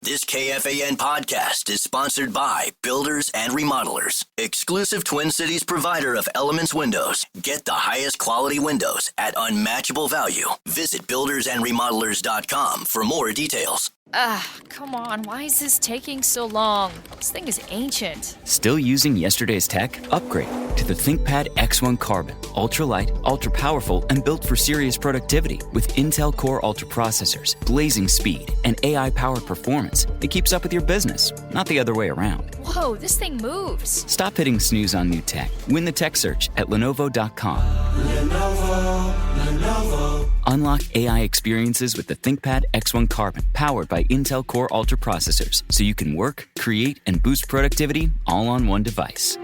This KFAN podcast is sponsored by Builders and Remodelers, exclusive Twin Cities provider of Elements Windows. Get the highest quality windows at unmatchable value. Visit buildersandremodelers.com for more details. Come on. Why is this taking so long? This thing is ancient. Still using yesterday's tech? Upgrade to the ThinkPad X1 Carbon. Ultra-light, ultra-powerful, and built for serious productivity. With Intel Core Ultra processors, blazing speed, and AI-powered performance, it keeps up with your business, not the other way around. Whoa, this thing moves. Stop hitting snooze on new tech. Win the tech search at Lenovo.com. Lenovo. Unlock AI experiences with the ThinkPad X1 Carbon, powered by Intel Core Ultra processors, so you can work, create, and boost productivity all on one device.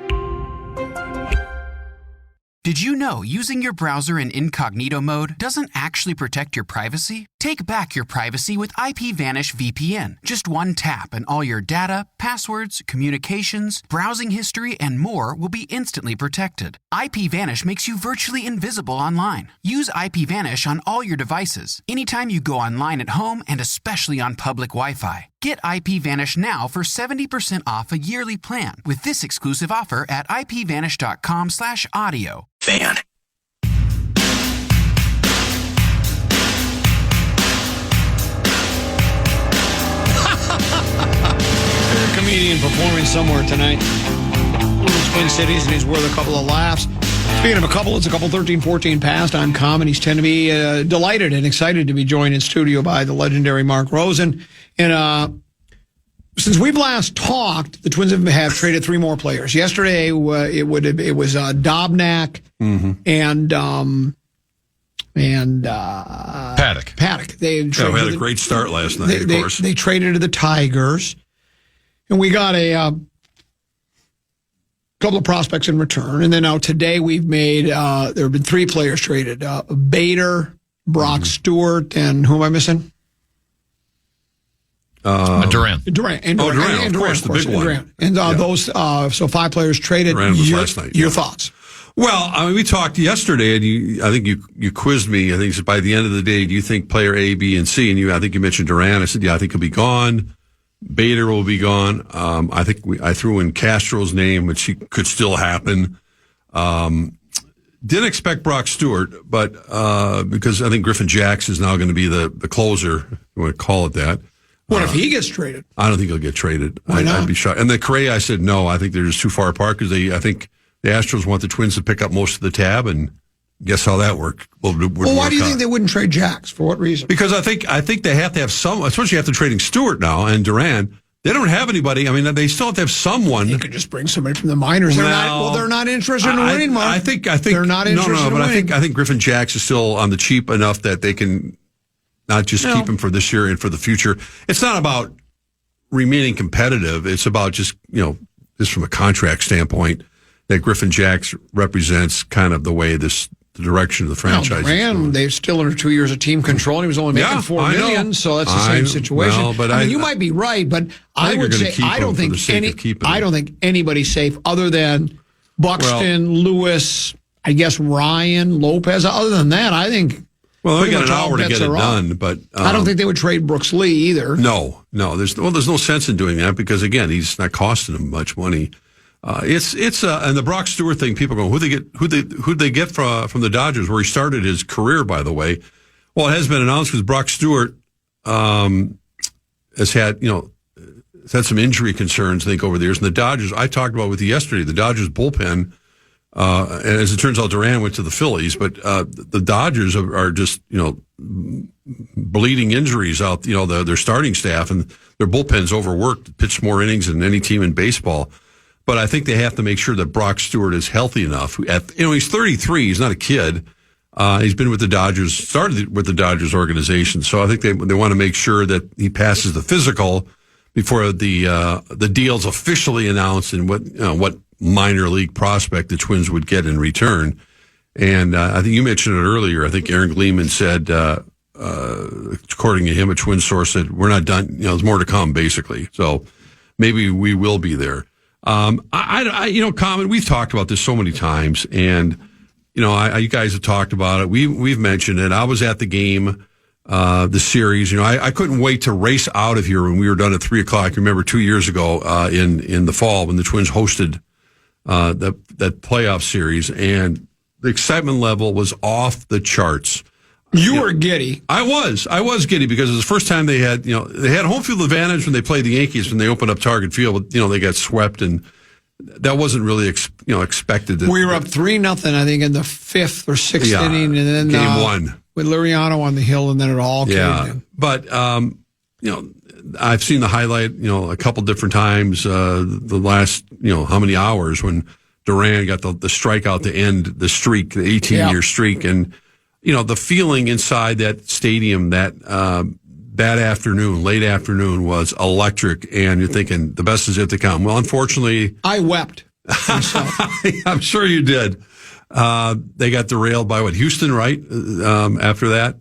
Did you know using your browser in incognito mode doesn't actually protect your privacy? Take back your privacy with IPVanish VPN. Just one tap and all your data, passwords, communications, browsing history, and more will be instantly protected. IPVanish makes you virtually invisible online. Use IPVanish on all your devices, anytime you go online at home, and especially on public Wi-Fi. Get IPVanish now for 70% off a yearly plan with this exclusive offer at ipvanish.com/audio. Fan. There's a comedian performing somewhere tonight in the Twin Cities, and he's worth a couple of laughs. Speaking of a couple, it's a couple 13-14 past. I'm Comedies tend to be delighted and excited to be joined in studio by the legendary Mark Rosen. And since we've last talked, the Twins have traded three more players. Yesterday, it was Dobnak and Paddock. They we had a great start last night, of course. They traded to the Tigers, and we got a couple of prospects in return. And then now today we've made, there have been three players traded. Bader, Brock Stewart, and who am I missing? Durant. Durant, of course, the big one. Durant. And those, so five players traded. Durant was last night. Your thoughts? Well, I mean, we talked yesterday, and I think you quizzed me. I think by the end of the day, do you think player A, B, and C? And I think you mentioned Durant. I said, yeah, I think he'll be gone. Bader will be gone. I think I threw in Castro's name, which could still happen. Didn't expect Brock Stewart, but because I think Griffin Jax is now going to be the closer, if you want to call it that. What if he gets traded? I don't think he'll get traded. Why not? I'd be shocked. And the Correa, I said no. I think they're just too far apart because I think the Astros want the Twins to pick up most of the tab, and guess how that worked. Well, why do you think they wouldn't trade Jax? For what reason? Because I think they have to have some, especially after trading Stewart now and Durant. They don't have anybody. I mean, they still have to have someone. They could just bring somebody from the minors. They're not interested in winning, Mark. I think they're not interested in winning. I think Griffin Jax is still on the cheap enough that they can not just keep him for this year and for the future. It's not about remaining competitive. It's about just just from a contract standpoint, that Griffin Jax represents kind of the way the direction of the franchise. They're still under 2 years of team control, and he was only making $4 million, so that's the same situation. Well, but you might be right, but I would say I don't think anybody's safe other than Buxton, Lewis, I guess Ryan, Lopez. Other than that, I think. Well, they got an hour to get it done, but I don't think they would trade Brooks Lee either. No. There's no sense in doing that because again, he's not costing them much money. It's and the Brock Stewart thing. People go, who'd they get from the Dodgers, where he started his career, by the way. Well, it has been announced because Brock Stewart has had some injury concerns, I think, over the years. And the Dodgers, I talked about with you yesterday, the Dodgers bullpen. And as it turns out, Durant went to the Phillies, but the Dodgers are just bleeding injuries out. Their starting staff and their bullpen's overworked, pitched more innings than any team in baseball. But I think they have to make sure that Brock Stewart is healthy enough. He's 33. He's not a kid. He's been with the Dodgers, started with the Dodgers organization. So I think they want to make sure that he passes the physical before the deal's officially announced and what minor league prospect the Twins would get in return. And I think you mentioned it earlier. I think Aaron Gleeman said, according to him, a Twin source said, we're not done. There's more to come, basically. So maybe we will be there. Common, we've talked about this so many times, and you guys have talked about it. We've mentioned it. I was at the game the series. I couldn't wait to race out of here when we were done at 3:00. Remember 2 years ago in the fall when the Twins hosted that playoff series, and the excitement level was off the charts. You were giddy. I was giddy because it was the first time they had home field advantage when they played the Yankees when they opened up Target Field. But, they got swept, and that wasn't really expected. We were up 3-0, I think, in the 5th or 6th inning, and then game one with Liriano on the hill, and then it all came in. But I've seen the highlight a couple different times the last how many hours when Duran got the strikeout to end the streak, the 18-year streak, and the feeling inside that stadium that afternoon, late afternoon, was electric, and you're thinking the best is yet to come. Well, unfortunately, I wept. I'm sure you did. They got derailed by Houston, right? After that,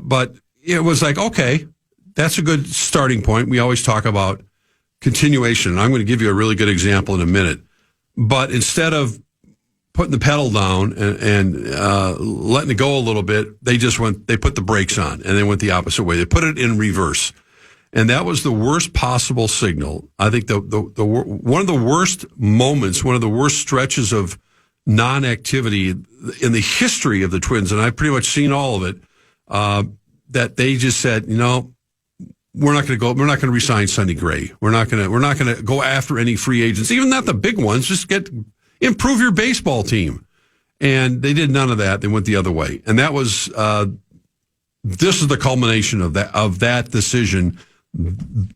but it was like, okay, that's a good starting point. We always talk about continuation. I'm going to give you a really good example in a minute, but instead of putting the pedal down and letting it go a little bit, they put the brakes on, and they went the opposite way. They put it in reverse. And that was the worst possible signal. I think the one of the worst moments, one of the worst stretches of non-activity in the history of the Twins, and I've pretty much seen all of it, that they just said, we're not going to go. We're not going to resign Sonny Gray. We're not going to go after any free agents, even not the big ones. Just improve your baseball team. And they did none of that. They went the other way. And that was, this is the culmination of that decision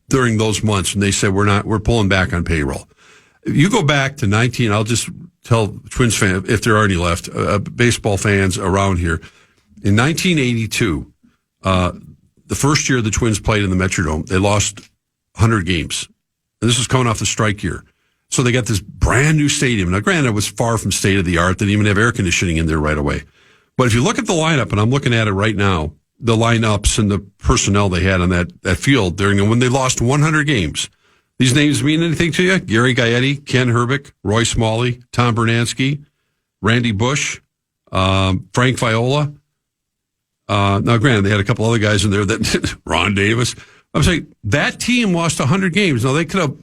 during those months. And they said, we're pulling back on payroll. You go back to I'll just tell Twins fans, if there are any left, baseball fans around here. In 1982, the first year the Twins played in the Metrodome, they lost 100 games. And this was coming off the strike year. So they got this brand new stadium. Now, granted, it was far from state of the art. They didn't even have air conditioning in there right away. But if you look at the lineup, and I'm looking at it right now, the lineups and the personnel they had on that field when they lost 100 games. These names mean anything to you? Gary Gaetti, Ken Herbick, Roy Smalley, Tom Bernansky, Randy Bush, Frank Viola. Now, granted, they had a couple other guys in there that Ron Davis. I'm saying that team lost 100 games. Now, they could have.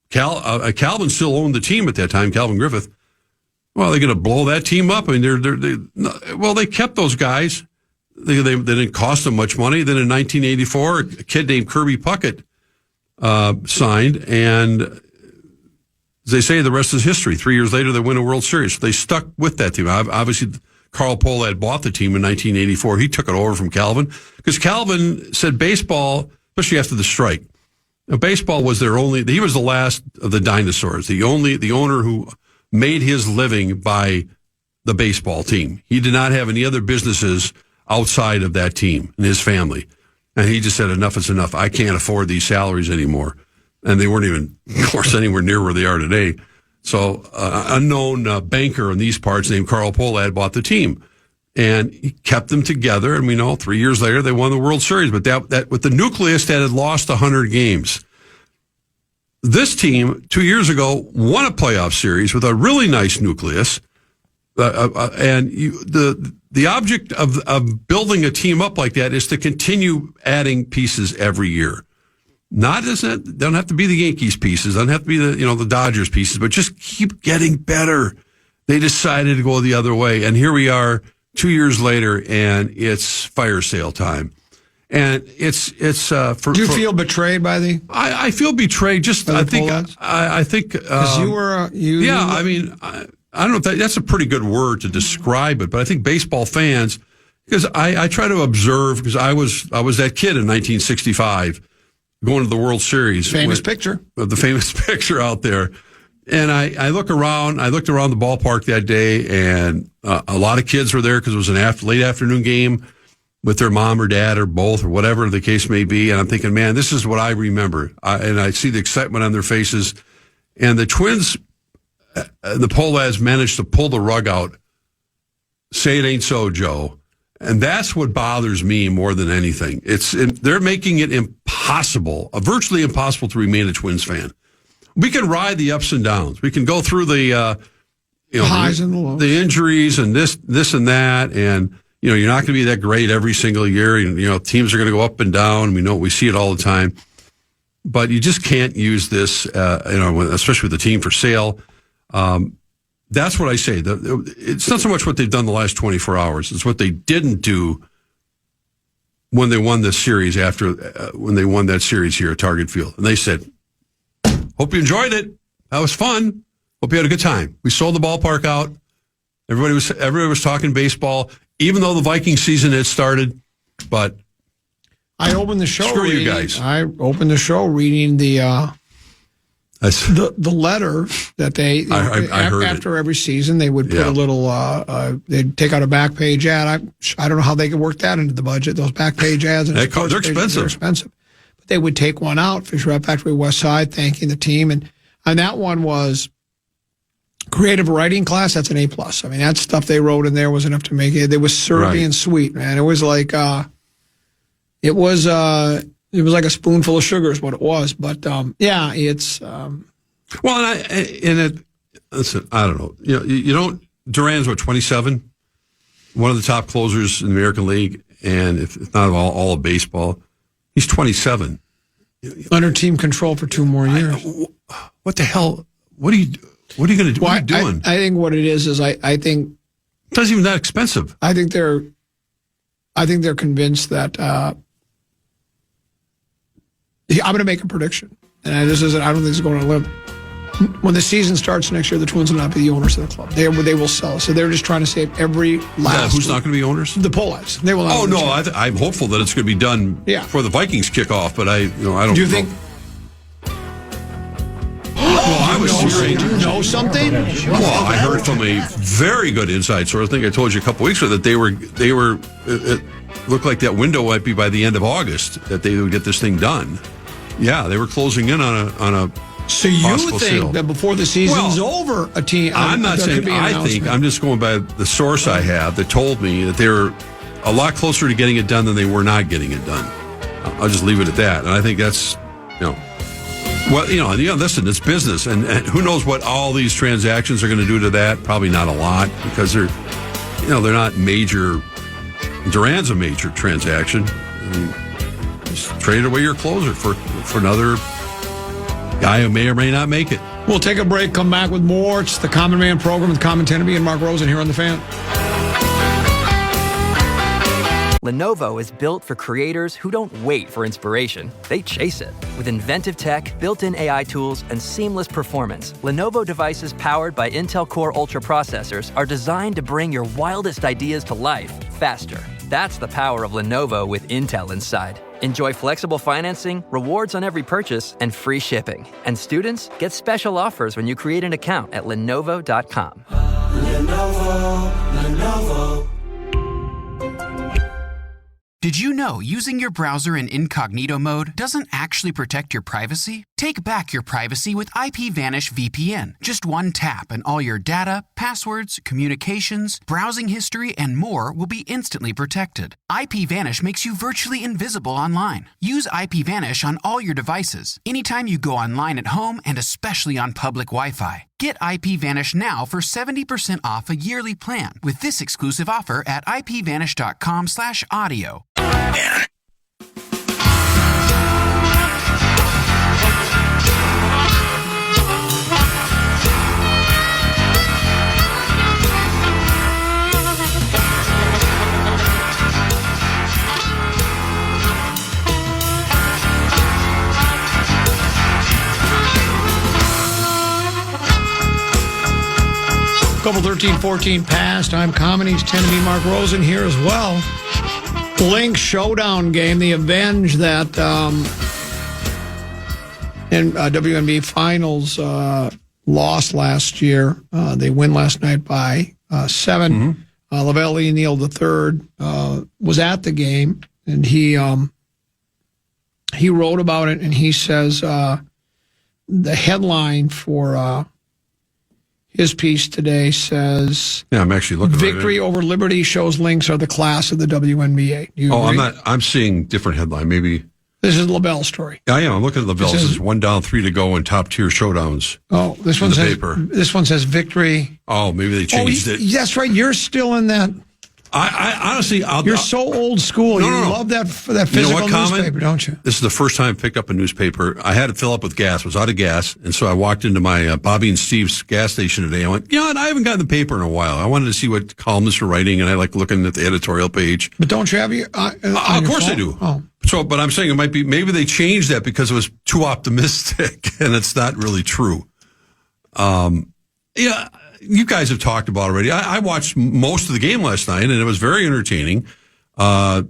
Calvin still owned the team at that time, Calvin Griffith. Well, they're going to blow that team up. I mean, they kept those guys. They didn't cost them much money. Then in 1984, a kid named Kirby Puckett signed, and as they say, the rest is history. 3 years later, they win a World Series. So they stuck with that team. Obviously, Carl Pohlad bought the team in 1984. He took it over from Calvin because Calvin said baseball, especially after the strike. Now, baseball was he was the last of the dinosaurs, the owner who made his living by the baseball team. He did not have any other businesses outside of that team and his family. And he just said, enough is enough. I can't afford these salaries anymore. And they weren't even, of course, anywhere near where they are today. So unknown banker in these parts named Carl Pohlad bought the team. And he kept them together, and we know 3 years later they won the World Series. But that with the nucleus that had lost 100 games, this team 2 years ago won a playoff series with a really nice nucleus. And the object of building a team up like that is to continue adding pieces every year. Don't have to be the Yankees pieces, don't have to be the Dodgers pieces, but just keep getting better. They decided to go the other way, and here we are 2 years later, and it's fire sale time. And it's for. Do you feel betrayed by the? I feel betrayed. Just I think because you were Yeah, I mean, I don't know if that's a pretty good word to describe it, but I think baseball fans, because I try to observe, because I was that kid in 1965 going to the World Series. The famous picture out there. And I looked around the ballpark that day, and a lot of kids were there because it was an late afternoon game with their mom or dad or both or whatever the case may be. And I'm thinking, man, this is what I remember. And I see the excitement on their faces. And the Twins, the Pohlads managed to pull the rug out. Say it ain't so, Joe. And that's what bothers me more than anything. They're making it impossible, virtually impossible, to remain a Twins fan. We can ride the ups and downs. We can go through the highs and the lows, the injuries, and this and that, and you're not going to be that great every single year. Teams are going to go up and down. We see it all the time. But you just can't use this, especially with the team for sale. That's what I say. It's not so much what they've done the last 24 hours. It's what they didn't do when they won this series when they won that series here at Target Field. And they said, hope you enjoyed it. That was fun. Hope you had a good time. We sold the ballpark out. Everybody was talking baseball, even though the Viking season had started. But I opened the show. Screw you guys. I opened the show reading the letter that they I heard after every season they would put a little. They'd take out a back page ad. I don't know how they could work that into the budget. Those back page ads. And they're expensive. They're expensive. But they would take one out. Fisher Rat Factory West Side, thanking the team, and that one was creative writing class. That's an A+. I mean, that stuff they wrote in there was enough to make it. It was Serbian sweet, man. It was like it was like a spoonful of sugar is what it was. But it's well, listen, I don't know. You don't. Duran's 27, one of the top closers in the American League, and if not all of baseball, he's 27. Under team control for 2 more years. What the hell? What are you going to do? What are you doing? I think what it is I think it's not even that expensive. I think they're convinced that I'm going to make a prediction, and I don't think it's going to live. When the season starts next year, the Twins will not be the owners of the club. They will sell. So they're just trying to save every last. Who's not going to be owners? The Polites. They will not. Oh no, I'm hopeful that it's going to be done before the Vikings kick off. But I don't. Do you think? Well, I was hearing. Do you know something? Well, I heard from a very good inside source. I think I told you a couple weeks ago that they were. It looked like that window might be by the end of August that they would get this thing done. Yeah, they were closing in on a. So you think that before the season's over, a team? I'm not saying. I think I'm just going by the source I have that told me that they were a lot closer to getting it done than they were not getting it done. I'll just leave it at that. And I think that's, listen, it's business, and who knows what all these transactions are going to do to that? Probably not a lot because they're not major. Duran's a major transaction. Just trade away your closer for another guy who may or may not make it. We'll take a break, come back with more. It's the Common Man program with Common Teneby and Mark Rosen here on The Fan. Lenovo is built for creators who don't wait for inspiration. They chase it. With inventive tech, built-in AI tools, and seamless performance, Lenovo devices powered by Intel Core Ultra processors are designed to bring your wildest ideas to life faster. That's the power of Lenovo with Intel inside. Enjoy flexible financing, rewards on every purchase, and free shipping. And students get special offers when you create an account at Lenovo.com. Lenovo. Did you know using your browser in incognito mode doesn't actually protect your privacy? Take back your privacy with IPVanish VPN. Just one tap and all your data, passwords, communications, browsing history, and more will be instantly protected. IPVanish makes you virtually invisible online. Use IPVanish on all your devices, anytime you go online at home and especially on public Wi-Fi. Get IPVanish now for 70% off a yearly plan with this exclusive offer at ipvanish.com/audio. Couple 13-14 past. I'm Comedies 10 Mark Rosen here as well. Lynx showdown game, the Avenge that in WNBA Finals lost last year. They win last night by 7. Mm-hmm. Lavelle Neal III was at the game, and he wrote about it, and he says the headline for his piece today says, I'm actually looking victory over Liberty shows Lynx are the class of the WNBA. Do you agree? I'm seeing different headline. Maybe this is Lavelle's story. I am. I'm looking at Lavelle's. It says 1 down, 3 to go in top tier showdowns. Oh, this one says paper. This one says victory. Oh, maybe they changed it. That's right. You're still in that. I honestly, You're so old school. You love that physical newspaper, don't you? This is the first time I picked up a newspaper. I had to fill up with gas. Was out of gas, and so I walked into my Bobby and Steve's gas station today. I went, I haven't gotten the paper in a while. I wanted to see what columnists are writing, and I like looking at the editorial page. But don't you have your? Of course I do. Oh. So, but I'm saying maybe they changed that because it was too optimistic, and it's not really true. Yeah. You guys have talked about it already. I watched most of the game last night, and it was very entertaining. The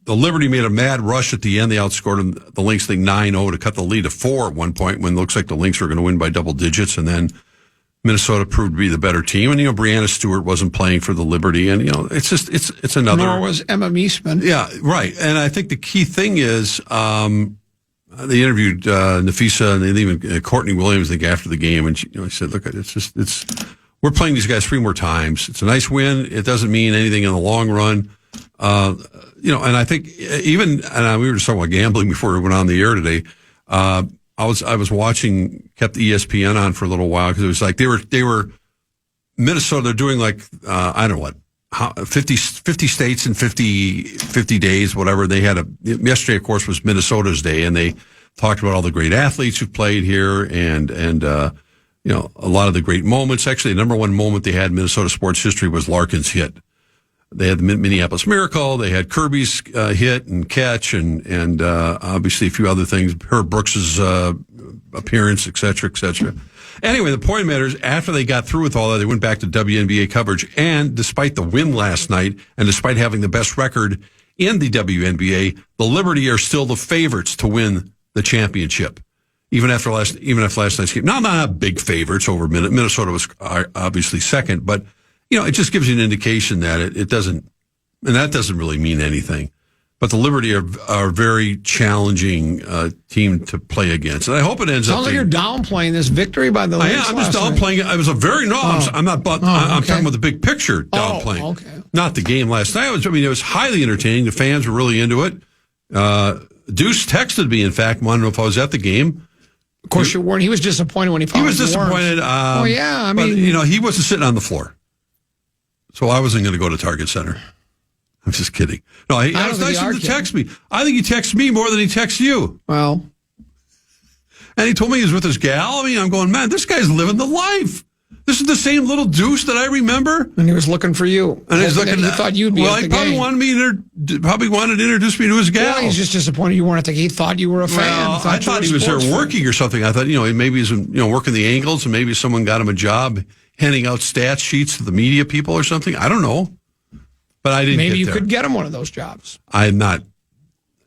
Liberty made a mad rush at the end. They outscored the Lynx thing 9-0 to cut the lead to 4 at one point when it looks like the Lynx were going to win by double digits. And then Minnesota proved to be the better team. And, Brianna Stewart wasn't playing for the Liberty. And, it's just, it's another. Nor was Emma Meesman. Yeah, right. And I think the key thing is, they interviewed Nafisa and even Courtney Williams, I think, after the game, and she said, "Look, we're playing these guys 3 more times. It's a nice win. It doesn't mean anything in the long run, and I think we were just talking about gambling before we went on the air today. I was watching, kept ESPN on for a little while because it was like they were Minnesota. They're doing like I don't know what. 50 states in 50 days, whatever. They had yesterday, of course, was Minnesota's day, and they talked about all the great athletes who've played here and a lot of the great moments. Actually, the number one moment they had in Minnesota sports history was Larkin's hit. They had the Minneapolis Miracle. They had Kirby's hit and catch, and obviously a few other things. Herb Brooks's appearance, et cetera, et cetera. Anyway, the point matters, after they got through with all that, they went back to WNBA coverage, and despite the win last night, and despite having the best record in the WNBA, the Liberty are still the favorites to win the championship, even after last night's game. Now, not big favorites over Minnesota was obviously second, but, it just gives you an indication that it doesn't, and that doesn't really mean anything. But the Liberty are a very challenging team to play against, and I hope it ends up. Sounds like you're downplaying this victory by the Lynx. I'm just downplaying it. I was I'm not. I'm talking about the big picture downplaying. Okay. Not the game last night. It was highly entertaining. The fans were really into it. Deuce texted me, in fact, wanted to know if I was at the game. Of course, you weren't. He was disappointed when he found. He was disappointed. But he wasn't sitting on the floor, so I wasn't going to go to Target Center. I'm just kidding. No, it was nice of him to text me. I think he texted me more than he texted you. Well. And he told me he was with his gal. I'm going, man, this guy's living the life. This is the same little Deuce that I remember. And he was looking for you. And he's looking. He thought you'd be at the game. He probably wanted to introduce me to his gal. Well, he's just disappointed you weren't at the game. He thought you were a fan. Well, I thought he was there working or something. I thought, maybe he's working the angles, and maybe someone got him a job handing out stats sheets to the media people or something. I don't know. But I didn't. Maybe you could get him one of those jobs. I'm not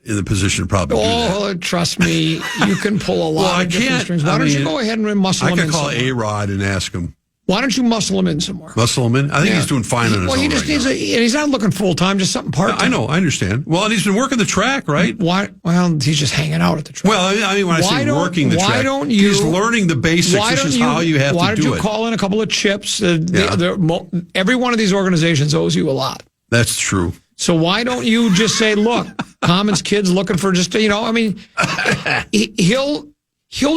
in the position to probably do that. Trust me, you can pull a lot of different strings. Why don't you go ahead and muscle him in? I could call A-Rod and ask him. Why don't you muscle him in some more? Muscle him in? I think he's doing fine on his own. Well, he just needs he's not looking full-time, just something part-time. I know, I understand. Well, and he's been working the track, right? Why? Well, he's just hanging out at the track. Well, when I say working the track, he's learning the basics. This is how you have to do it. Why don't you call in a couple of chips? Every one of these organizations owes you a lot. That's true. So why don't you just say, look, Commons kid's looking for just, he'll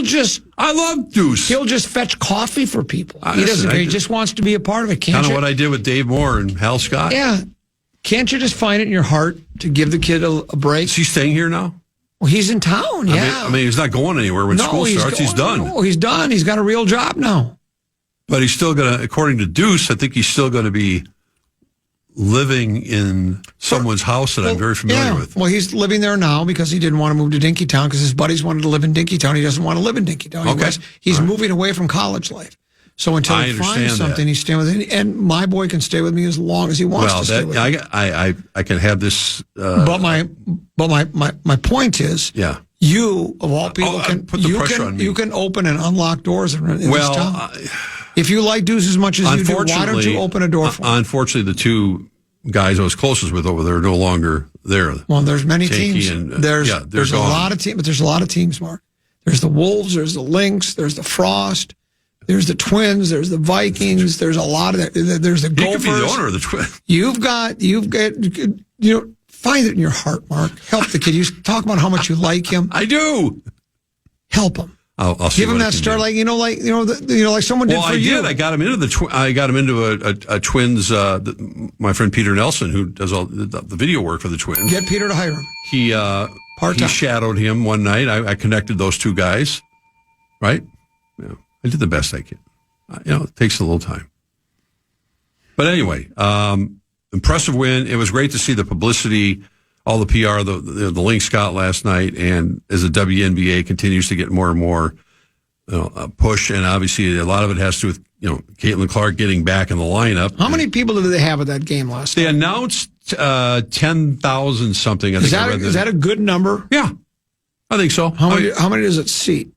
just. I love Deuce. He'll just fetch coffee for people. He doesn't. He just wants to be a part of it. Kind of what I did with Dave Moore and Hal Scott. Yeah. Can't you just find it in your heart to give the kid a break? Is he staying here now? Well, he's in town. Yeah. I mean, he's not going anywhere when school starts. He's done. No, he's done. He's got a real job now. But he's still going to, according to Deuce, I think he's still going to be living in someone's house that I'm very familiar with. Well, he's living there now because he didn't want to move to Dinkytown because his buddies wanted to live in Dinkytown. He doesn't want to live in Dinkytown. Okay. He's moving away from college life. So until he finds something, he's staying with it. And my boy can stay with me as long as he wants to stay with me. I can have this. But my point is, you of all people you can open and unlock doors in this town. If you like Deuce as much as you do, why don't you open a door for him? Unfortunately, the two guys I was closest with over there are no longer there. Well, there's many teams. There's a lot of teams, but there's a lot of teams, Mark. There's the Wolves, there's the Lynx, there's the Frost, there's the Twins, there's the Vikings, there's a lot of that. There's the Gophers. You could be the owner of the Twins. You've got, find it in your heart, Mark. Help the kid. You talk about how much you like him. I do. Help him. I'll see Give him what I that can start, do. like someone did for you. Did. I got him into I got him into a Twins. My friend Peter Nelson, who does all the video work for the Twins. Get Peter to hire him. He shadowed him one night. I connected those two guys. Right? Yeah, I did the best I can. It takes a little time. But anyway, impressive win. It was great to see the publicity, all the PR the Lynx got last night, and as the WNBA continues to get more and more push, and obviously a lot of it has to do with Caitlin Clark getting back in the lineup. How many people did they have at that game last night? They announced 10,000 something. Is that a good number? Yeah, I think so. How many does it seat?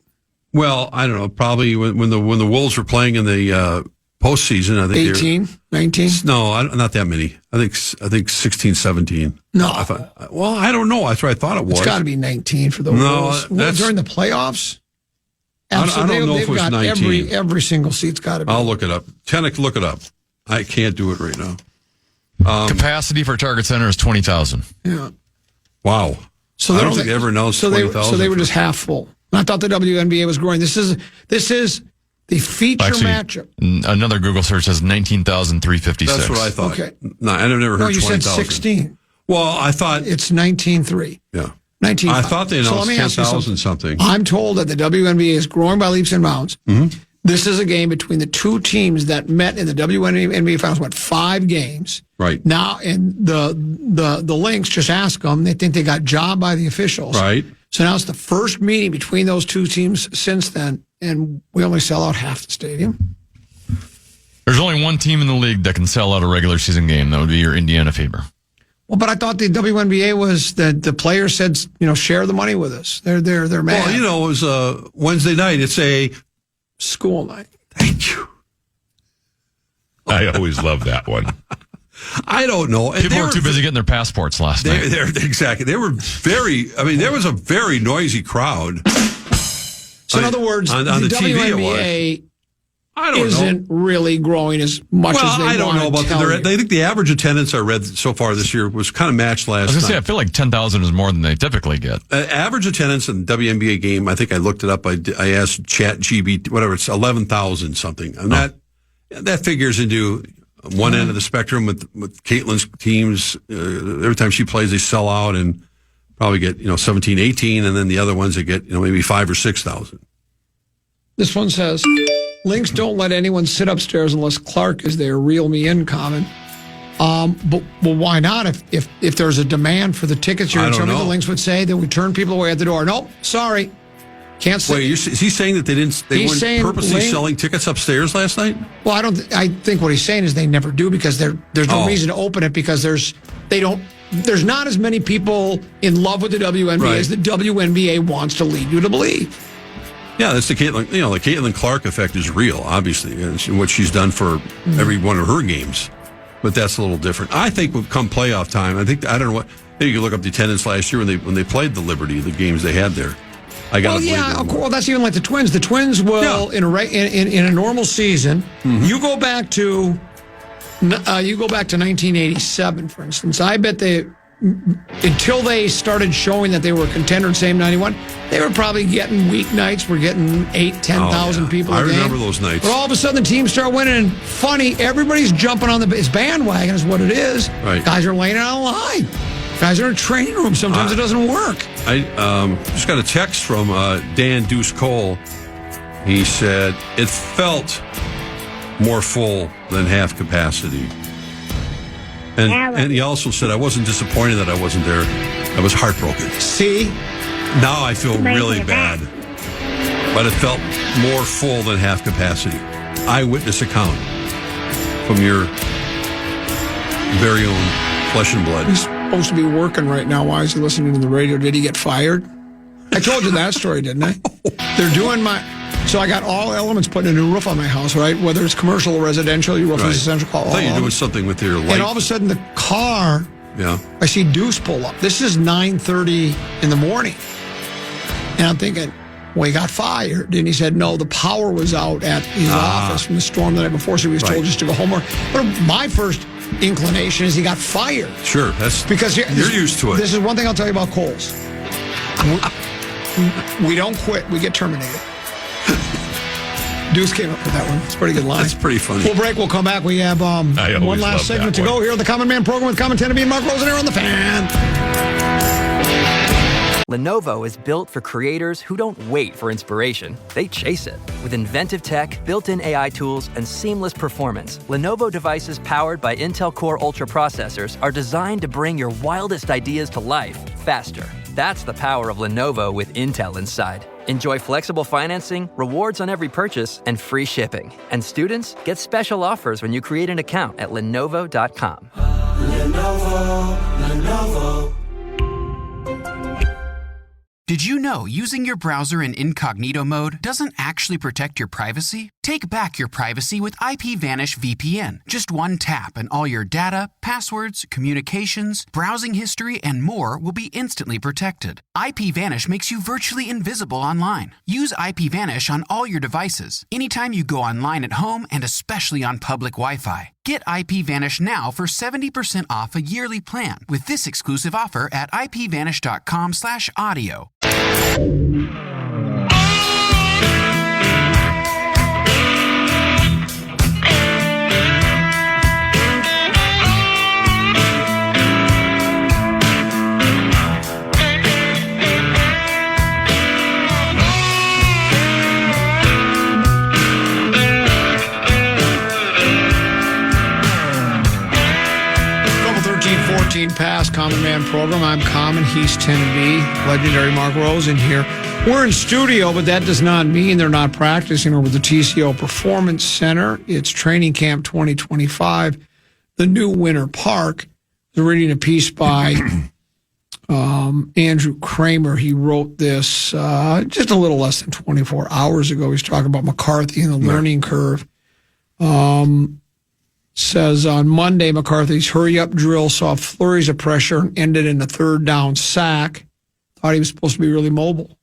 Well, I don't know. Probably when the Wolves were playing in the postseason, I think 18, 19? No, not that many. I think 16, 17. No. I don't know. That's what I thought it was. It's got to be 19 for the Wolves. During the playoffs? Absolutely. I don't know if it was 19. Every single seat's got to be. I'll look it up. Tennick, look it up. I can't do it right now. Capacity for Target Center is 20,000. Yeah. Wow. So I don't think they ever announced 20,000. So they were just half full. I thought the WNBA was growing. This is the feature matchup. Another Google search says 19,356. That's what I thought. Okay. No, I never heard 20,000. You said 16. Well, I thought it's 19.3. Yeah. 19. I thought they announced 10,000 something. I'm told that the WNBA is growing by leaps and bounds. Mm-hmm. This is a game between the two teams that met in the WNBA finals. 5 games? Right. Now, and the Lynx just asked them. They think they got jobbed by the officials. Right. So now it's the first meeting between those two teams since then, and we only sell out half the stadium. There's only one team in the league that can sell out a regular season game. That would be your Indiana Fever. Well, but I thought the WNBA was that the players said, share the money with us. They're mad. Well, it was Wednesday night. It's a school night. Thank you. I always love that one. I don't know. People were too busy getting their passports last night. Exactly. They were there was a very noisy crowd. So, in other words, on the WNBA TV isn't really growing as much as they want to I don't know about tell you. I think the average attendance I read so far this year was kind of matched last I was going to say, time. I feel like 10,000 is more than they typically get. Average attendance in the WNBA game, I think I looked it up. I asked ChatGPT, whatever, it's 11,000 something. And that figures into one end of the spectrum with Caitlin's teams. Every time she plays, they sell out and probably get 17, 18, and then the other ones that get maybe 5,000 or 6,000. This one says, Lynx don't let anyone sit upstairs unless Clark is there. Reel me in, Common. But why not? If there's a demand for the tickets, the Lynx would say, then we turn people away at the door. Nope, sorry. Can't say. Wait, is he saying that they weren't purposely selling tickets upstairs last night? Well, I think what he's saying is they never do because there's no reason to open it because there's not as many people in love with the WNBA as the WNBA wants to lead you to believe. Yeah, that's the Caitlin. The Caitlin Clark effect is real, obviously, and what she's done for every one of her games. But that's a little different. I think come playoff time, I don't know what. Maybe you can look up the attendance last year when they played the Liberty, the games they had there. Well, that's even like the Twins. The Twins will in a normal season. Mm-hmm. You go back to 1987, for instance. I bet until they started showing that they were a contender in same 91, they were probably getting weeknights. We're getting 10,000 people. I remember those nights. But all of a sudden, the teams start winning. And funny, everybody's jumping on it's bandwagon is what it is. Right. Guys are laying it on the line. Guys are in a training room. Sometimes it doesn't work. I just got a text from Dan Deuce Cole. He said, it felt more full than half capacity. And he also said, I wasn't disappointed that I wasn't there. I was heartbroken. See? Now I feel really bad. But it felt more full than half capacity. Eyewitness account from your very own flesh and blood. He's supposed to be working right now. Why is he listening to the radio? Did he get fired? I told you that story, didn't I? They're doing so I got all elements putting a new roof on my house, right? Whether it's commercial or residential, your roof is essential. I thought you were doing something with your light. And all of a sudden the car, I see Deuce pull up. This is 9:30 in the morning. And I'm thinking, well, he got fired. And he said, no, the power was out at his office from the storm the night before, so he was told just to go home. But my first inclination is he got fired. Sure, because you're used to it. This is one thing I'll tell you about Coles. We don't quit. We get terminated. Deuce came up with that one. It's a pretty good line. That's pretty funny. We'll break. We'll come back. We have one last segment to go here on the Common Man program with Common 10 and Mark Rosen here on the Fan. Lenovo is built for creators who don't wait for inspiration. They chase it. With inventive tech, built-in AI tools, and seamless performance, Lenovo devices powered by Intel Core Ultra processors are designed to bring your wildest ideas to life faster. That's the power of Lenovo with Intel inside. Enjoy flexible financing, rewards on every purchase, and free shipping. And students get special offers when you create an account at Lenovo.com. Lenovo. Did you know using your browser in incognito mode doesn't actually protect your privacy? Take back your privacy with IPVanish VPN. Just one tap and all your data, passwords, communications, browsing history, and more will be instantly protected. IPVanish makes you virtually invisible online. Use IPVanish on all your devices, anytime you go online at home and especially on public Wi-Fi. Get IPVanish now for 70% off a yearly plan with this exclusive offer at ipvanish.com/audio. Past Common Man program. I'm Common. He's 10B. Legendary Mark Rosen here. We're in studio, but that does not mean they're not practicing over at the TCO Performance Center. It's Training Camp 2025, the new Winter Park. They're reading a piece by Andrew Kramer. He wrote this just a little less than 24 hours ago. He's talking about McCarthy and the learning curve. Says on Monday, McCarthy's hurry-up drill saw flurries of pressure and ended in a third down sack. Thought he was supposed to be really mobile.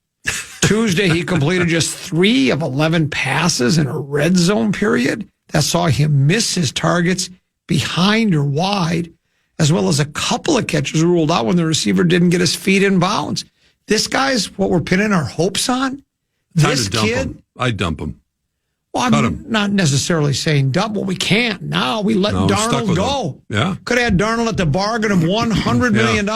Tuesday, he completed just 3 of 11 passes in a red zone period. That saw him miss his targets behind or wide, as well as a couple of catches ruled out when the receiver didn't get his feet in bounds. This guy's what we're pinning our hopes on? This kid? I'd dump him. Well, I'm not necessarily saying dump. Well, we can't. Now we let Darnold go. Yeah. Could have had Darnold at the bargain of $100 million.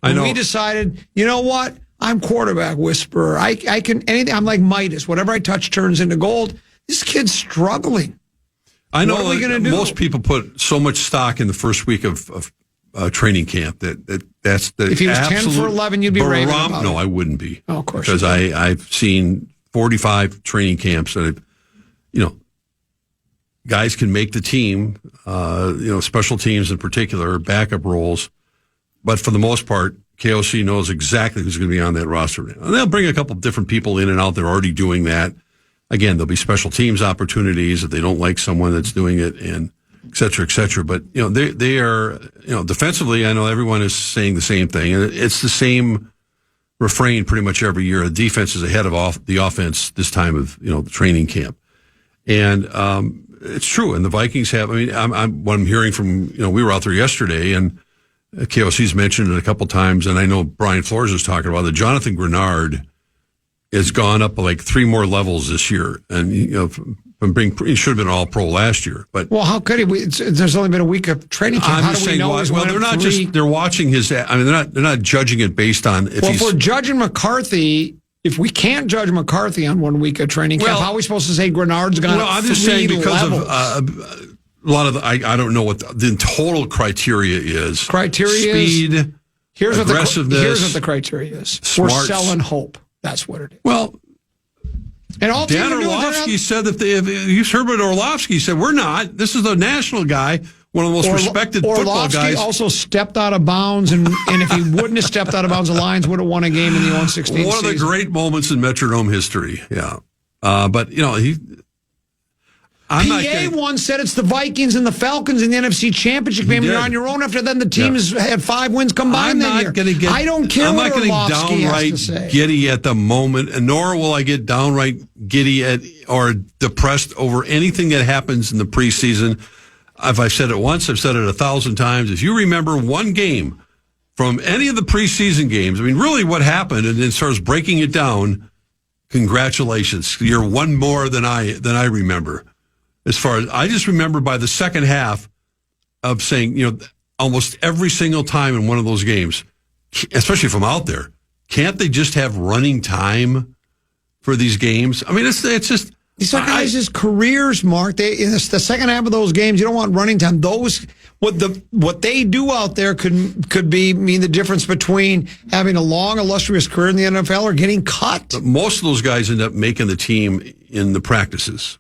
And we decided, you know what? I'm quarterback whisperer. I can anything. I'm like Midas. Whatever I touch turns into gold. This kid's struggling. I know what are we gonna do? Most people put so much stock in the first week of training camp that's the if he was 10 for 11, you'd be raving about it. No, I wouldn't be. Oh, of course. Because I've seen 45 training camps that guys can make the team, special teams in particular, backup roles. But for the most part, KOC knows exactly who's going to be on that roster. And they'll bring a couple different people in and out. They're already doing that. Again, there'll be special teams opportunities if they don't like someone that's doing it, and et cetera, et cetera. But, they are, defensively, I know everyone is saying the same thing. And it's the same refrain pretty much every year. The defense is ahead of the offense this time of, the training camp. And it's true. And the Vikings have, what I'm hearing from, we were out there yesterday, and KOC's mentioned it a couple times, and I know Brian Flores was talking about it. Jonathan Grenard has gone up like 3 more levels this year. And, he should have been all pro last year. But how could he? There's only been a week of training camp. How do we know? They're not they're watching his, they're not judging it based on if we're judging McCarthy. If we can't judge McCarthy on 1 week of training camp, how are we supposed to say Grenard's gone up 3 I'm just saying because levels? of a lot of I don't know what the total criteria is. Speed, aggressiveness. Here's what the criteria is. Smarts. We're selling hope. That's what it is. Well, and all Dan Orlovsky said that you heard what Orlovsky said. We're not. This is the national guy, one of the most respected football guys. Orlovsky also stepped out of bounds, and if he wouldn't have stepped out of bounds, the Lions would have won a game in the 0-16 season. One of the great moments in Metrodome history. Yeah, but PA once said it's the Vikings and the Falcons in the NFC Championship game. You're on your own after then. The team has had 5 wins combined that year. I don't care what Orlovsky has to say. I'm not getting downright giddy at the moment, and nor will I get downright giddy or depressed over anything that happens in the preseason. If I've said it once, I've said it 1,000 times. If you remember one game from any of the preseason games, really what happened, and then starts breaking it down, Congratulations. You're one more than I remember. As far as I just remember by the second half of saying, almost every single time in one of those games, especially from out there, can't they just have running time for these games? I mean, it's just these are guys' careers, Mark. In the second half of those games, you don't want running time. What they do out there could mean the difference between having a long, illustrious career in the NFL or getting cut. But most of those guys end up making the team in the practices.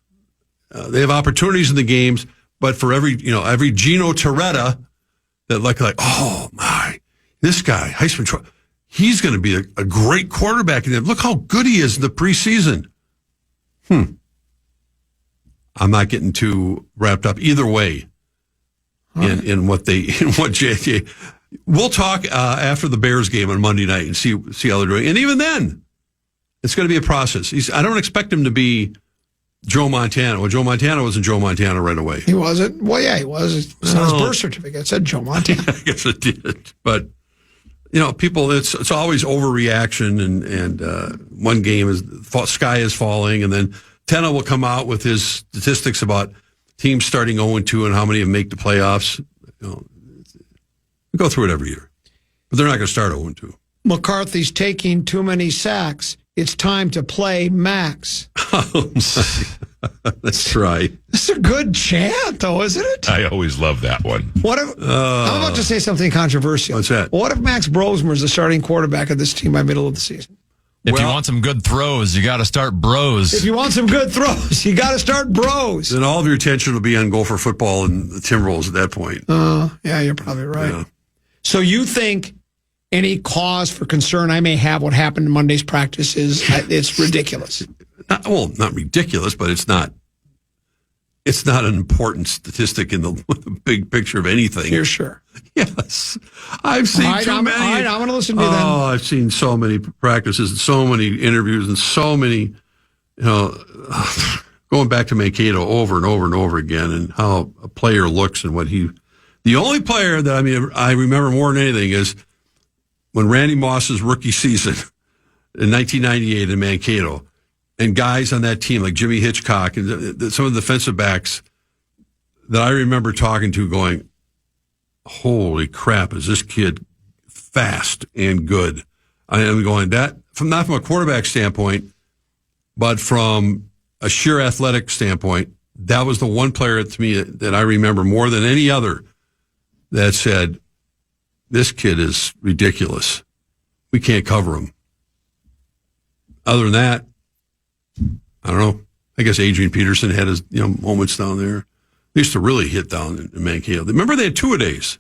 They have opportunities in the games, but for every Gino Torretta that like, oh my, this guy, Heisman Trophy, he's going to be a great quarterback. And look how good he is in the preseason. I'm not getting too wrapped up either way in what JJ. We'll talk after the Bears game on Monday night and see how they're doing. And even then, it's going to be a process. I don't expect him to be Joe Montana. Well, Joe Montana wasn't Joe Montana right away. He wasn't. Well, yeah, he was. It's on his birth certificate. It said Joe Montana. I guess it did. But, people, it's always overreaction. And one game is sky is falling. And then Tenna will come out with his statistics about teams starting 0-2 and how many of them make the playoffs. We go through it every year. But they're not going to start 0-2. McCarthy's taking too many sacks. It's time to play Max. Oh, that's right. This is a good chant, though, isn't it? I always love that one. What if? I'm about to say something controversial. What's that? What if Max Brosmer is the starting quarterback of this team by middle of the season? If you want some good throws, you got to start Bros. If you want some good throws, you got to start Bros. Then all of your attention will be on Gopher football and the Timberwolves at that point. Yeah, you're probably right. Yeah. So you think any cause for concern I may have what happened in Monday's practice is it's ridiculous? Not ridiculous, but it's not an important statistic in the big picture of anything. You're sure? Yes. I've seen too many. All right, I'm going to listen to you then. Oh, I've seen so many practices and so many interviews and so many, going back to Mankato over and over and over again and how a player looks and the only player that, I remember more than anything is when Randy Moss's rookie season in 1998 in Mankato, and guys on that team like Jimmy Hitchcock and some of the defensive backs that I remember talking to going, holy crap, is this kid fast and good? I am going not from a quarterback standpoint, but from a sheer athletic standpoint, that was the one player to me that I remember more than any other that said, this kid is ridiculous. We can't cover him. Other than that, I don't know. I guess Adrian Peterson had his moments down there. They used to really hit down in Mankato. Remember they had two-a-days.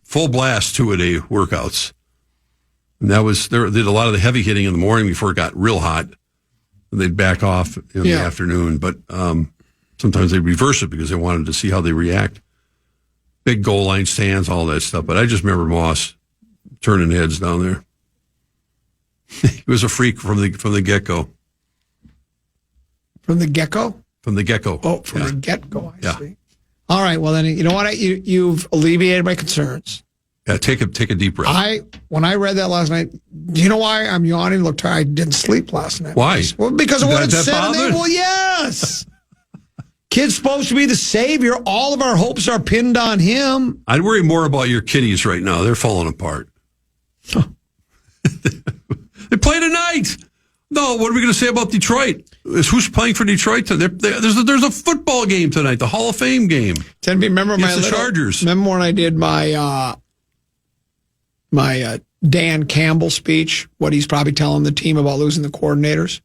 Full blast two-a-day workouts. And they did a lot of the heavy hitting in the morning before it got real hot. And they'd back off in the afternoon. But sometimes they'd reverse it because they wanted to see how they react. Big goal line stands, all that stuff. But I just remember Moss turning heads down there. He was a freak from the get-go. From the get-go? From the get-go. Oh, from the get-go, I see. All right, well, then, you know what? You've alleviated my concerns. Yeah, take a deep breath. When I read that last night, do you know why I'm yawning? Look, I didn't sleep last night. Why? Well, because of what it said. Well, yes. Kid's supposed to be the savior. All of our hopes are pinned on him. I'd worry more about your Kitties right now. They're falling apart. Huh. They play tonight. No, what are we going to say about Detroit? Who's playing for Detroit? There's a football game tonight, the Hall of Fame game. Remember the Chargers. Remember when I did my Dan Campbell speech, what he's probably telling the team about losing the coordinators?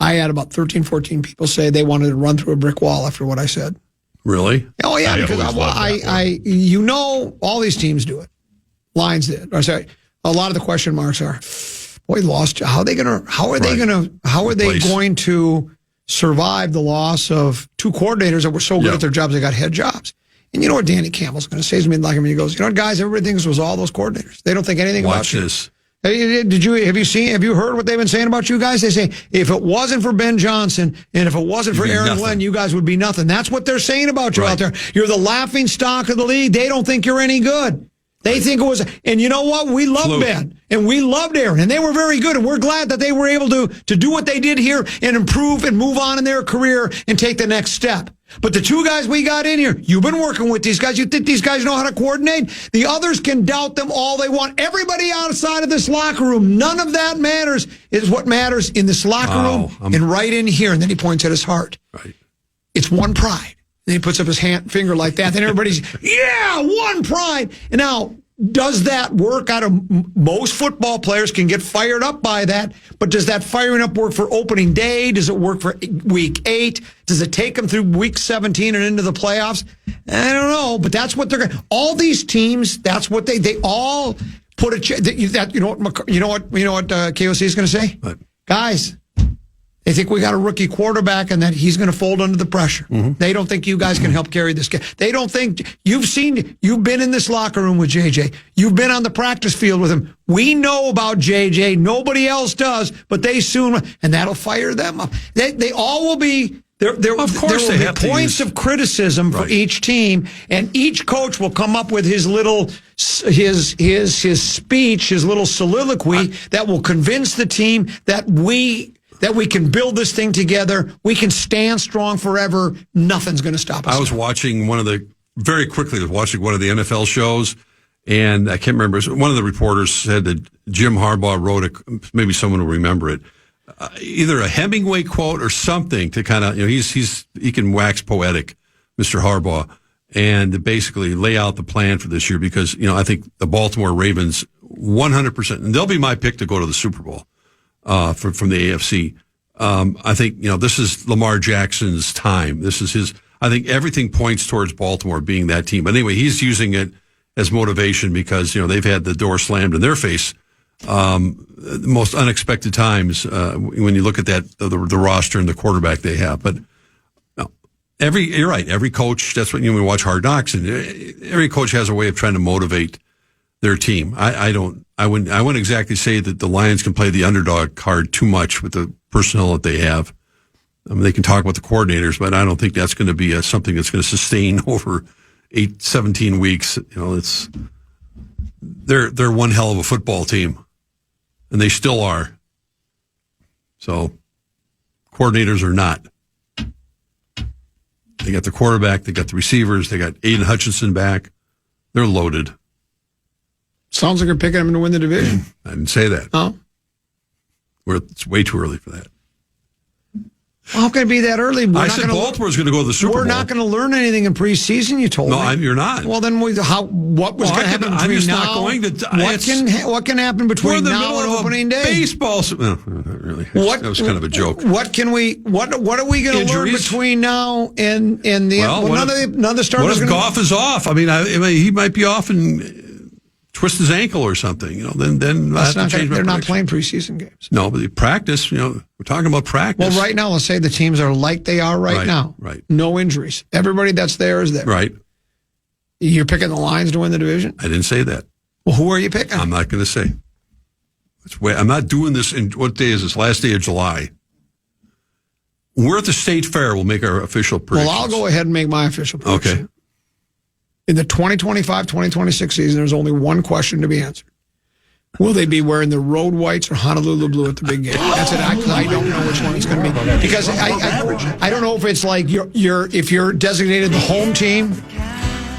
I had about 13, 14 people say they wanted to run through a brick wall after what I said. Really? Oh, yeah, because all these teams do it. Lions did. Or sorry, a lot of the question marks are, boy, lost. How are they going to survive the loss of two coordinators that were so good at their jobs they got head jobs? And you know what Danny Campbell's going to say? He's going to be like him. He goes, you know what, guys, everybody thinks it was all those coordinators. They don't think anything about you. Watch this. Have you heard what they've been saying about you guys? They say, if it wasn't for Ben Johnson and if it wasn't for Aaron Glenn, you guys would be nothing. That's what they're saying about you out there. You're the laughing stock of the league. They don't think you're any good. They think it was, and you know what? We love Ben, and we loved Aaron, and they were very good, and we're glad that they were able to do what they did here and improve and move on in their career and take the next step. But the two guys we got in here, you've been working with these guys. You think these guys know how to coordinate? The others can doubt them all they want. Everybody outside of this locker room, none of that matters. Is what matters in this locker room and right in here. And then he points at his heart. Right. It's one pride. And he puts up his finger like that. Then everybody's, yeah, one pride. And now, does that work out of most football players can get fired up by that, but does that firing up work for opening day? Does it work for week 8? Does it take them through week 17 and into the playoffs? I don't know, but that's what they're going to. All these teams, that's what they all put you know what KOC is going to say? What? Guys, they think we got a rookie quarterback and that he's going to fold under the pressure. Mm-hmm. They don't think you guys can help carry this game. They don't think you've been in this locker room with JJ. You've been on the practice field with him. We know about JJ. Nobody else does, but they soon, and that'll fire them up. They all will be. There will be points of criticism for each team, and each coach will come up with his little his speech, his little soliloquy that will convince the team that we can build this thing together. We can stand strong forever. Nothing's going to stop us. I was watching one of the NFL shows, and I can't remember. One of the reporters said that Jim Harbaugh wrote maybe someone will remember it, either a Hemingway quote or something to kind of, he can wax poetic, Mr. Harbaugh, and to basically lay out the plan for this year because, I think the Baltimore Ravens 100%, and they'll be my pick to go to the Super Bowl. From the AFC. I think, this is Lamar Jackson's time. This is his, I think everything points towards Baltimore being that team. But anyway, he's using it as motivation because, they've had the door slammed in their face, the most unexpected times, when you look at that, the roster and the quarterback they have. But you're right. Every coach, that's what, we watch Hard Knocks, and every coach has a way of trying to motivate their team. I wouldn't exactly say that the Lions can play the underdog card too much with the personnel that they have. They can talk about the coordinators, but I don't think that's going to be something that's going to sustain over 17 weeks. They're one hell of a football team, and they still are. So coordinators are not. They got the quarterback, they got the receivers, they got Aiden Hutchinson back. They're loaded. Sounds like you're picking them to win the division. I didn't say that. Oh. It's way too early for that. Well, how can it be that early? I said Baltimore's going to go to the Super Bowl. We're not going to learn anything in preseason, you told me. No, you're not. Well, then what was going to happen between I'm just now? Not going to, what can happen between now and opening day? Baseball. No, not really. That was kind of a joke. What are we going to learn between now and the none of the starters? What if Goff is off? I mean, he might be off and twist his ankle or something, then I have to change my They're not playing preseason games. No, but the practice, we're talking about practice. Well, right now, let's say the teams are like they are right now. Right. No injuries. Everybody that's there is there. Right. You're picking the Lions to win the division? I didn't say that. Well, who are you picking? I'm not going to say. I'm not doing this what day is this? Last day of July. We're at the State Fair. We'll make our official predictions. Well, I'll go ahead and make my official prediction. Okay. In the 2025-2026 season, there's only one question to be answered. Will they be wearing the road whites or Honolulu blue at the big game? That's it. I don't know which one it's going to be because I don't know if it's like if you're designated the home team.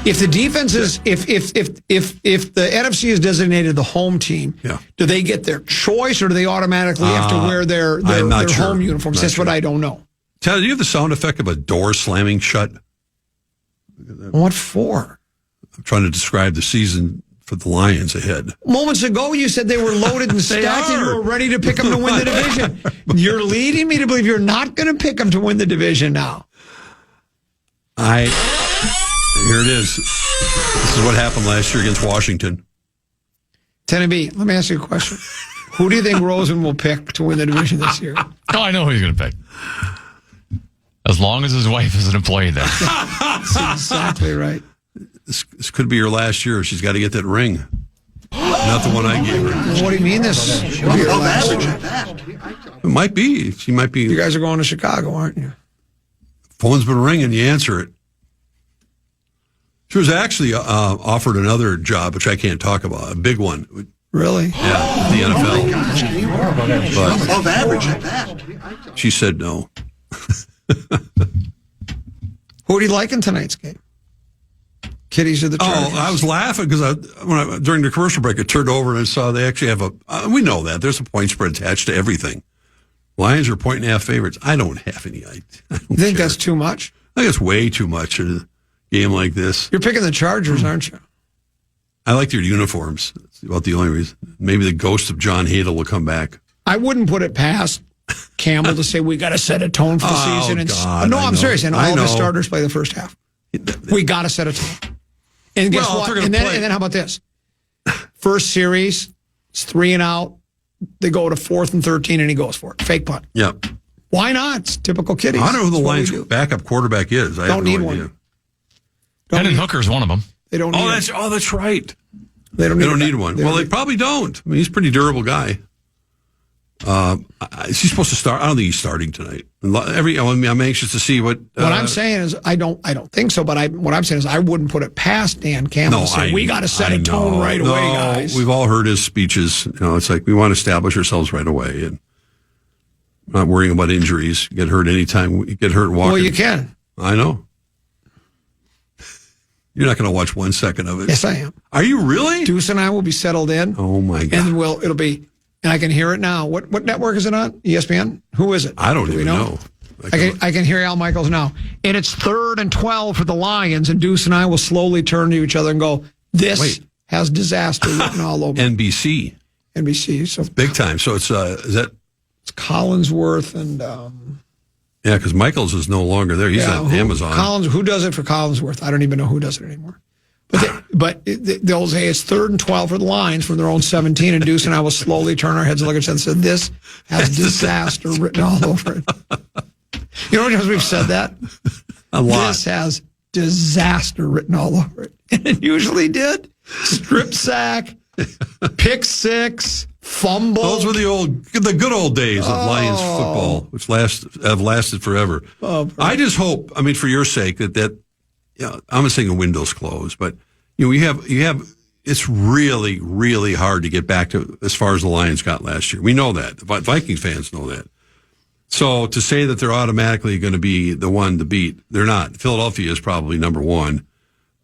If the defense is if the NFC is designated the home team, do they get their choice or do they automatically have to wear their home uniforms? That's what I don't know. Ted, do you have the sound effect of a door slamming shut? What for? I'm trying to describe the season for the Lions ahead. Moments ago, you said they were loaded and stacked and you were ready to pick them to win the division. You're leading me to believe you're not going to pick them to win the division now. Here it is. This is what happened last year against Washington. Tennessee, let me ask you a question. Who do you think Rosen will pick to win the division this year? Oh, I know who he's going to pick. As long as his wife is an employee there. That's exactly right. This could be your last year. She's got to get that ring. Not the one I gave her. Well, what do you mean this will be your last year? It might be. She might be. You guys are going to Chicago, aren't you? Phone's been ringing. You answer it. She was actually offered another job, which I can't talk about, a big one. Really? Yeah, the NFL. But above average at that. She said no. Who do you like in tonight's game? Kitties or the Chargers? Oh, I was laughing because during the commercial break, I turned over and I saw they actually have we know that. There's a point spread attached to everything. Lions are 1.5 favorites. I don't have any idea. You think that's too much? I think it's way too much in a game like this. You're picking the Chargers, aren't you? I like their uniforms. That's about the only reason. Maybe the ghost of John Hadle will come back. I wouldn't put it past Campbell to say we got to set a tone for the season. God, no, I'm serious. And all the the starters play the first half. We got to set a tone. And guess what? And then how about this? First series, it's 3 and out. They go to 4th and 13, and he goes for it. Fake punt. Yep. Why not? It's typical Kitties. I don't know who the Lions' backup quarterback is. I don't have no need idea. one. Hendon Hooker's one of them. They don't. That's right. They don't need one. Well, they probably don't. I mean, he's a pretty durable guy. Is he supposed to start? I don't think he's starting tonight. I'm anxious to see what. What I'm saying is, I don't think so. But what I'm saying is, I wouldn't put it past Dan Campbell to say we got to set a tone right away, guys. We've all heard his speeches. It's like we want to establish ourselves right away and not worrying about injuries. You get hurt anytime. You get hurt walking. Well, you can. I know. You're not going to watch 1 second of it. Yes, I am. Are you really? Deuce and I will be settled in. Oh my God! And it'll be. And I can hear it now. What network is it on? ESPN? Who is it? I don't even know. I can hear Al Michaels now. And it's 3rd and 12 for the Lions, and Deuce and I will slowly turn to each other and go, this has disaster written all over it. NBC. So it's big time. So it's it's Collinsworth and yeah, because Michaels is no longer there. He's on Amazon. Who does it for Collinsworth? I don't even know who does it anymore. But they'll say it's 3rd and 12 for the Lions from their own 17, and Deuce and I will slowly turn our heads and look at each other and say, this has disaster written all over it. You know how many times we've said that? A lot. This has disaster written all over it. And it usually did. Strip sack, pick six, fumble. Those were the good old days of Lions football, which have lasted forever. I just hope, for your sake, that I'm not saying the window's closed, but you have. It's really, really hard to get back to as far as the Lions got last year. We know that. The Viking fans know that. So to say that they're automatically going to be the one to beat, they're not. Philadelphia is probably number one.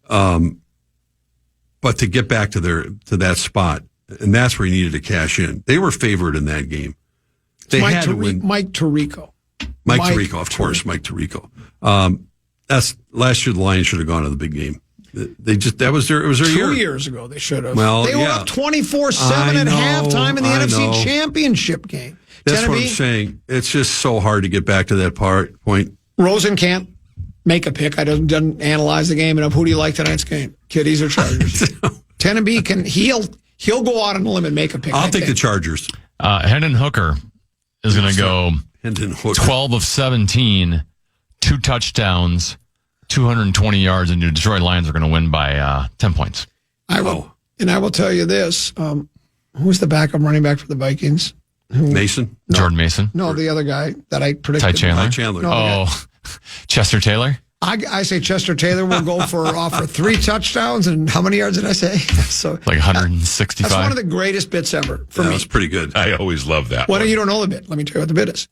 But to get back to that spot, and that's where you needed to cash in. They were favored in that game. They had to win. Mike Tirico. Mike Tirico, of course, Mike Tirico. That's last year. The Lions should have gone to the big game. It was their year. 2 years ago, they should have. Well, they were up 24-7 at halftime in the NFC Championship game. That's what I'm saying. It's just so hard to get back to that point. Rosen can't make a pick. I doesn't analyze the game enough. Who do you like tonight's game? Kitties or Chargers? Tennessee can he'll go out on a limb and make a pick. I'll take the Chargers. Hendon Hooker is going to go 12 of 17, 2 touchdowns, 220 yards, and the Detroit Lions are going to win by 10 points. I will tell you this. Who's the backup running back for the Vikings? Mason? No. Jordan Mason? No, the other guy that I predicted. Ty Chandler? No, Chester Taylor? I say Chester Taylor will go for 3 touchdowns, and how many yards did I say? So like 165. That's one of the greatest bits ever for me. That's pretty good. I always love that. Well, you don't know the bit. Let me tell you what the bit is.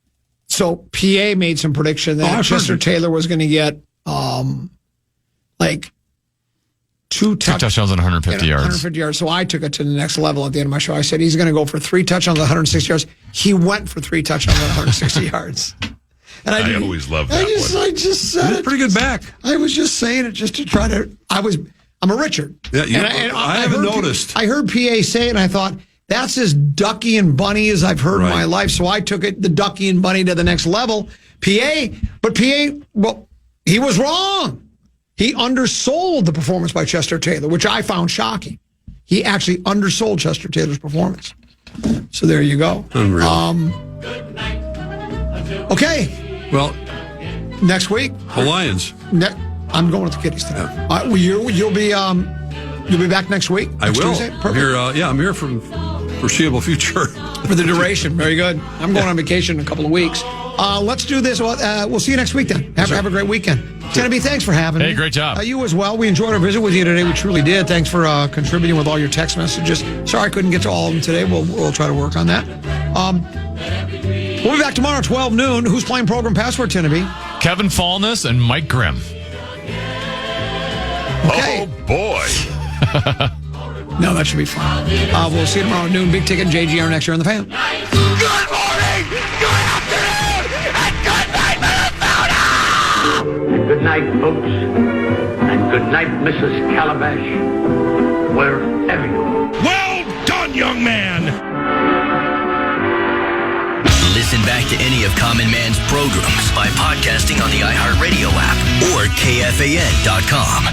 So PA made some prediction that Chester Taylor was going to get like 2 touchdowns and 150 yards. 150 yards. So I took it to the next level at the end of my show. I said he's going to go for 3 touchdowns, 160 yards. He went for 3 touchdowns, 160 yards. And I always love that one. I just said it. Pretty good back. I was just saying it just to try to. I'm a Richard. Yeah, I haven't noticed. I heard PA say it, and I thought that's as ducky and bunny as I've heard in my life. So I took the ducky and bunny to the next level. But well, he was wrong. He undersold the performance by Chester Taylor, which I found shocking. He actually undersold Chester Taylor's performance. So there you go. Unreal. Okay. Well, next week the Lions. I'm going with the Kitties tonight. You'll be back next week. I will. Tuesday? I'm here from foreseeable future. For the duration. Very good. I'm going on vacation in a couple of weeks. Let's do this. We'll see you next week then. Have a great weekend. Teneby, thanks for having me. Hey, great job. You as well. We enjoyed our visit with you today. We truly did. Thanks for contributing with all your text messages. Sorry I couldn't get to all of them today. We'll try to work on that. We'll be back tomorrow at 12 noon. Who's playing Program Password, Teneby? Kevin Fallness and Mike Grimm. Okay. Oh, boy. No, that should be fun. We'll see you tomorrow at noon. Big Ticket and JGR next year on The Fan. Good morning, good afternoon, and good night, Minnesota! And good night, folks. And good night, Mrs. Calabash. Wherever you are. Well done, young man. Listen back to any of Common Man's programs by podcasting on the iHeartRadio app or KFAN.com.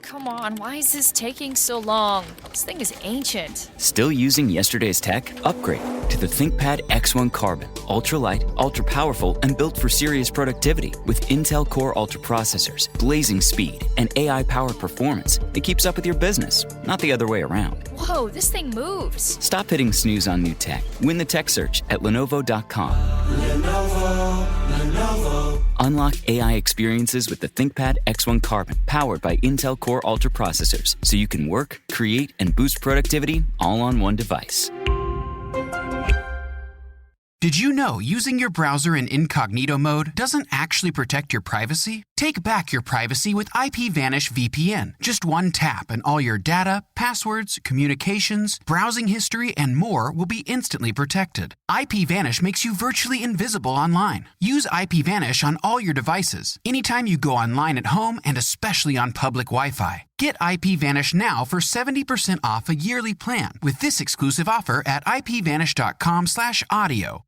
Come on, why is this taking so long? This thing is ancient. Still using yesterday's tech? Upgrade to the ThinkPad X1 Carbon. Ultra-light, ultra-powerful, and built for serious productivity with Intel Core Ultra processors, blazing speed, and AI-powered performance that keeps up with your business, not the other way around. Whoa, this thing moves. Stop hitting snooze on new tech. Win the tech search at Lenovo.com. Lenovo. Unlock AI experiences with the ThinkPad X1 Carbon, powered by Intel Core Ultra processors, so you can work, create, and boost productivity all on one device. Did you know using your browser in incognito mode doesn't actually protect your privacy? Take back your privacy with IPVanish VPN. Just one tap and all your data, passwords, communications, browsing history, and more will be instantly protected. IPVanish makes you virtually invisible online. Use IPVanish on all your devices, anytime you go online at home and especially on public Wi-Fi. Get IPVanish now for 70% off a yearly plan with this exclusive offer at IPVanish.com/audio.